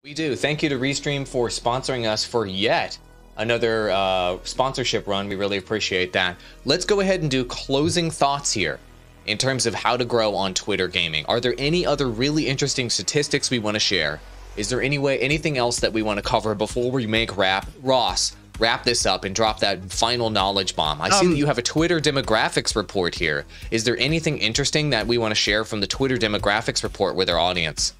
We do. Thank you to Restream for sponsoring us for yet another sponsorship run. We really appreciate that. Let's go ahead and do closing thoughts here in terms of how to grow on Twitter gaming. Are there any other really interesting statistics we want to share? Is there anything else that we want to cover before we make Ross, wrap this up and drop that final knowledge bomb? I see that you have a Twitter demographics report here. Is there anything interesting that we want to share from the Twitter demographics report with our audience?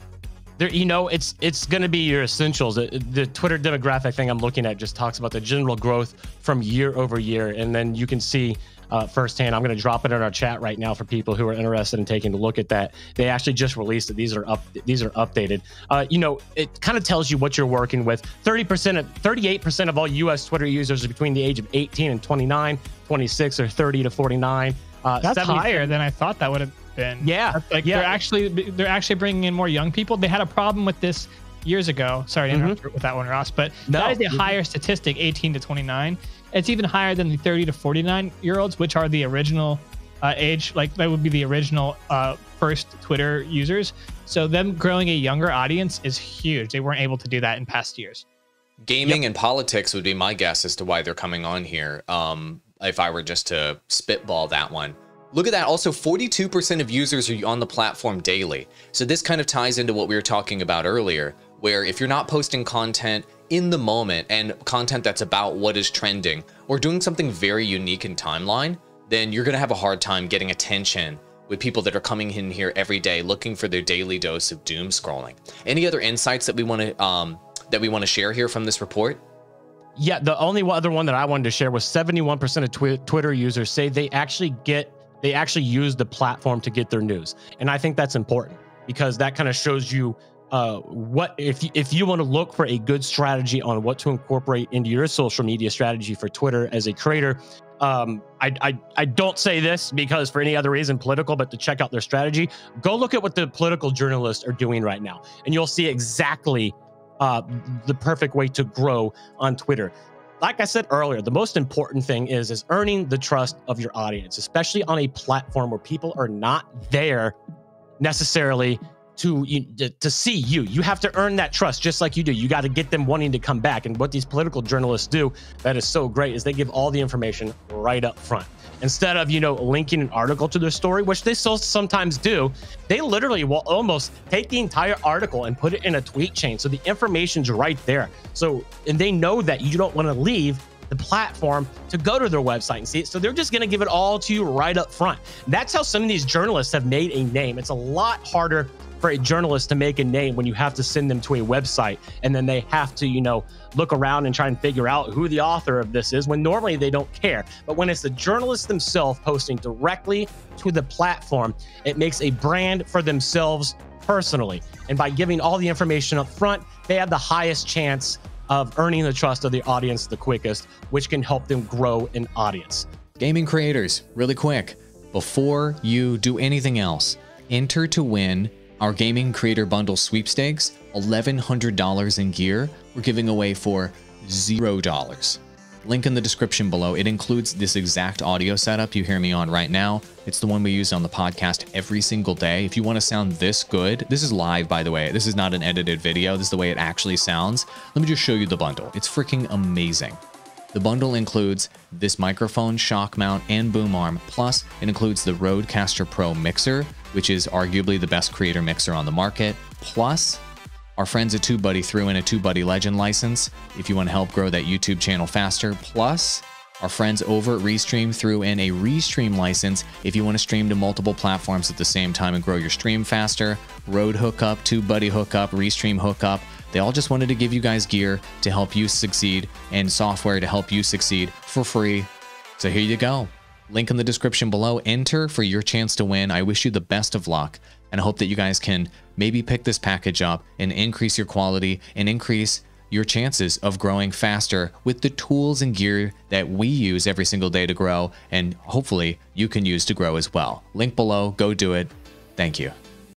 There, it's going to be your essentials. The Twitter demographic thing I'm looking at just talks about the general growth from year over year. And then you can see firsthand, I'm going to drop it in our chat right now for people who are interested in taking a look at that. They actually just released it. These are updated. It kind of tells you what you're working with. 38% of all US Twitter users are between the age of 18 and 29, 26 or 30 to 49. That's higher than I thought that would have been. Yeah. They're actually bringing in more young people. They had a problem with this years ago. Sorry to interrupt with that one, Ross, but that is the higher statistic, 18 to 29. It's even higher than the 30 to 49-year-olds, which are the original age. Like that would be the original first Twitter users. So them growing a younger audience is huge. They weren't able to do that in past years. Gaming and politics would be my guess as to why they're coming on here. If I were just to spitball that one. Look at that. Also, 42% of users are on the platform daily. So this kind of ties into what we were talking about earlier, where if you're not posting content in the moment and content that's about what is trending or doing something very unique in timeline, then you're going to have a hard time getting attention with people that are coming in here every day looking for their daily dose of doom scrolling. Any other insights that we want to share here from this report? Yeah, the only other one that I wanted to share was 71% of Twitter users say they actually use the platform to get their news. And I think that's important because that kind of shows you what if you want to look for a good strategy on what to incorporate into your social media strategy for Twitter as a creator. I don't say this because for any other reason political, but to check out their strategy, go look at what the political journalists are doing right now, and you'll see exactly the perfect way to grow on Twitter. Like I said earlier, the most important thing is earning the trust of your audience, especially on a platform where people are not there necessarily to see you. You have to earn that trust just like you do. You got to get them wanting to come back. And what these political journalists do that is so great is they give all the information right up front. Instead of, linking an article to their story, which they still sometimes do, they literally will almost take the entire article and put it in a tweet chain. So the information's right there. So, and they know that you don't want to leave the platform to go to their website and see it. So they're just going to give it all to you right up front. That's how some of these journalists have made a name. It's a lot harder for a journalist to make a name when you have to send them to a website and then they have to, look around and try and figure out who the author of this is, when normally they don't care. But when it's the journalists themselves posting directly to the platform, it makes a brand for themselves personally. And by giving all the information up front, they have the highest chance of earning the trust of the audience the quickest, which can help them grow an audience. Gaming creators, really quick, before you do anything else, enter to win our Gaming Creator Bundle sweepstakes, $1,100 in gear. We're giving away for $0. Link in the description below. It includes this exact audio setup you hear me on right now. It's the one we use on the podcast every single day. If you want to sound this good, this is live, by the way. This is not an edited video. This is the way it actually sounds. Let me just show you the bundle. It's freaking amazing. The bundle includes this microphone, shock mount, and boom arm. Plus, it includes the Rodecaster Pro mixer, which is arguably the best creator mixer on the market. Plus, our friends at TubeBuddy threw in a TubeBuddy Legend license if you want to help grow that YouTube channel faster. Plus, our friends over at Restream threw in a Restream license if you want to stream to multiple platforms at the same time and grow your stream faster. Rode hookup, TubeBuddy hookup, Restream hookup. They all just wanted to give you guys gear to help you succeed and software to help you succeed for free. So here you go. Link in the description below. Enter for your chance to win. I wish you the best of luck, and I hope that you guys can maybe pick this package up and increase your quality and increase your chances of growing faster with the tools and gear that we use every single day to grow, and hopefully you can use to grow as well. Link below. Go do it. Thank you.